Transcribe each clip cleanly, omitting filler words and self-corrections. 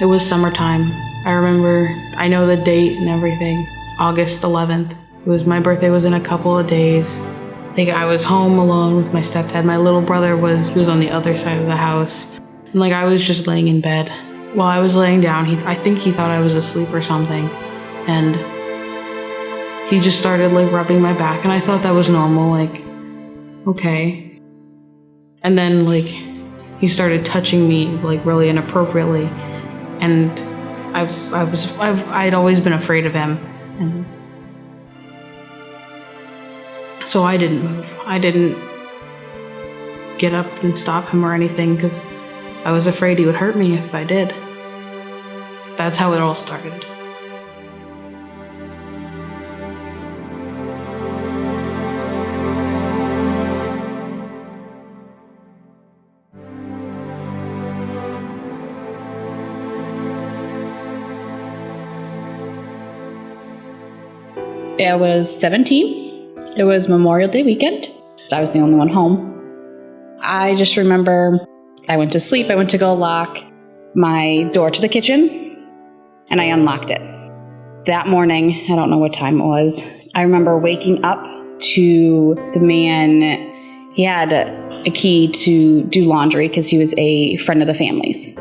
It was summertime. I know the date and everything. August 11th. My birthday was in a couple of days. I was home alone with my stepdad. My little brother was on the other side of the house. And I was just laying in bed. While I was laying down, I think he thought I was asleep or something. And he just started rubbing my back, and I thought that was normal, okay. And then he started touching me really inappropriately, and I'd always been afraid of him, and so I didn't move. I didn't get up and stop him or anything because I was afraid he would hurt me if I did. That's how it all started. I was 17. It was Memorial Day weekend. I was the only one home. I just remember I went to sleep. I went to go lock my door to the kitchen, and I unlocked it. That morning, I don't know what time it was, I remember waking up to the man. He had a key to do laundry because he was a friend of the family's.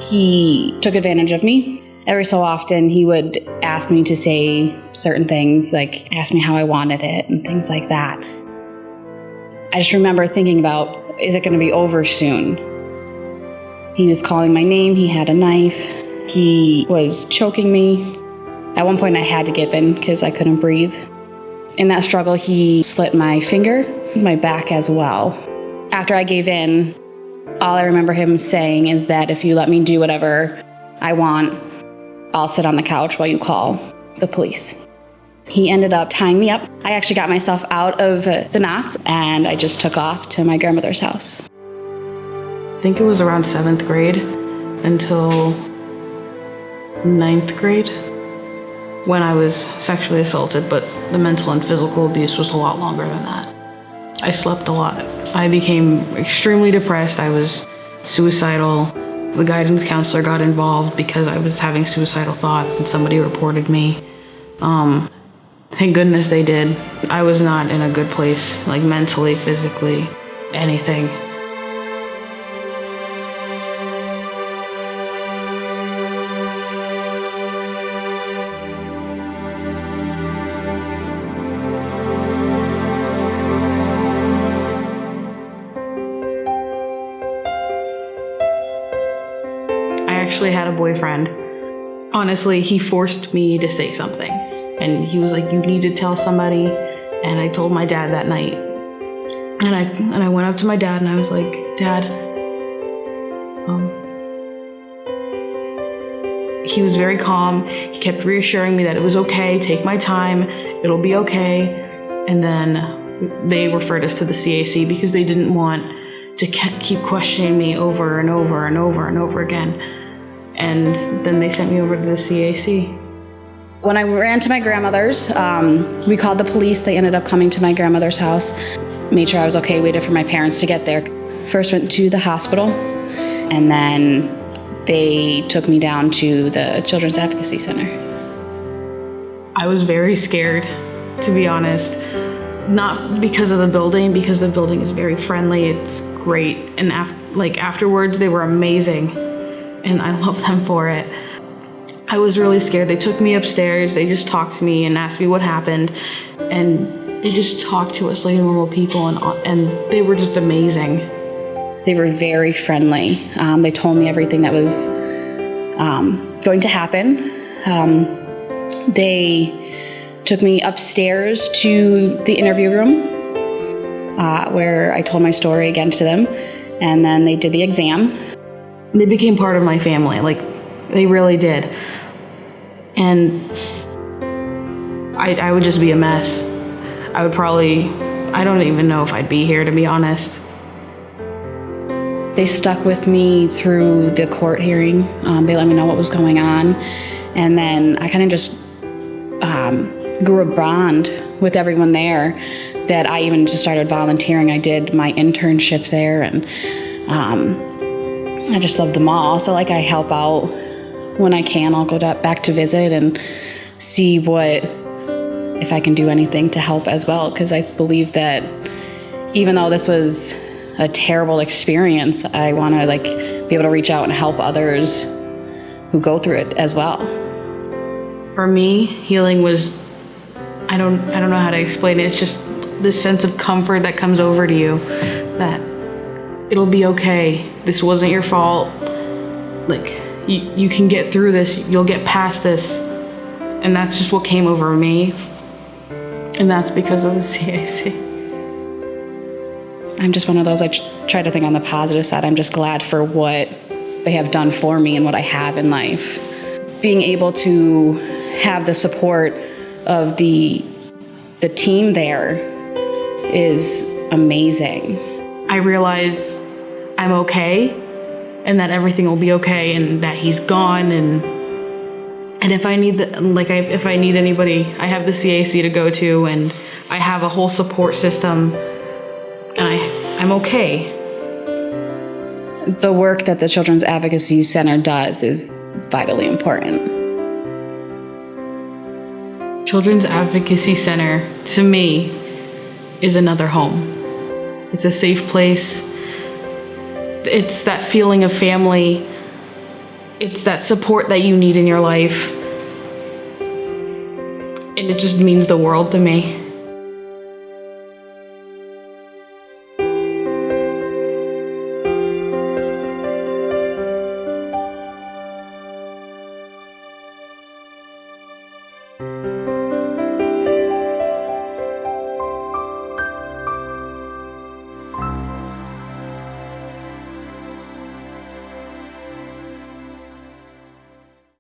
He took advantage of me. Every so often, he would ask me to say certain things, ask me how I wanted it and things like that. I just remember thinking about, is it going to be over soon? He was calling my name. He had a knife. He was choking me. At one point, I had to give in because I couldn't breathe. In that struggle, he slit my finger, my back as well. After I gave in, all I remember him saying is that if you let me do whatever I want, I'll sit on the couch while you call the police. He ended up tying me up. I actually got myself out of the knots, and I just took off to my grandmother's house. I think it was around 7th grade until 9th grade when I was sexually assaulted, but the mental and physical abuse was a lot longer than that. I slept a lot. I became extremely depressed. I was suicidal. The guidance counselor got involved because I was having suicidal thoughts and somebody reported me. Thank goodness they did. I was not in a good place, mentally, physically, anything. I actually had a boyfriend. Honestly, he forced me to say something. And he was like, you need to tell somebody. And I told my dad that night. And I went up to my dad and I was like, Dad, he was very calm. He kept reassuring me that it was okay, take my time, it'll be okay. And then they referred us to the CAC because they didn't want to keep questioning me over and over and over and over again. And then they sent me over to the CAC. When I ran to my grandmother's, we called the police. They ended up coming to my grandmother's house, made sure I was okay, waited for my parents to get there. First went to the hospital, and then they took me down to the Children's Advocacy Center. I was very scared, to be honest. Not because of the building, because the building is very friendly, it's great. And afterwards, they were amazing, and I love them for it. I was really scared. They took me upstairs, they just talked to me and asked me what happened, and they just talked to us like normal people, and they were just amazing. They were very friendly. They told me everything that was going to happen. They took me upstairs to the interview room where I told my story again to them, and then they did the exam. They became part of my family, they really did. And I would just be a mess. I don't even know if I'd be here, to be honest. They stuck with me through the court hearing. They let me know what was going on. And then I kind of just grew a bond with everyone there that I even just started volunteering. I did my internship there, and I just loved them all. So I help out When I can, I'll go back to visit and see if I can do anything to help as well, because I believe that even though this was a terrible experience, I want to be able to reach out and help others who go through it as well. For me, healing was, I don't know how to explain it. It's just this sense of comfort that comes over to you, that it'll be okay. This wasn't your fault. You can get through this. You'll get past this. And that's just what came over me. And that's because of the CAC. I'm just one of those, I try to think on the positive side. I'm just glad for what they have done for me and what I have in life. Being able to have the support of the team there is amazing. I realize I'm okay and that everything will be okay and that he's gone, and if I need if I need anybody, I have the CAC to go to, and I have a whole support system, and I'm okay. The work that the Children's Advocacy Center does is vitally important. Children's Advocacy Center, to me, is another home. It's a safe place. It's that feeling of family. It's that support that you need in your life. And it just means the world to me.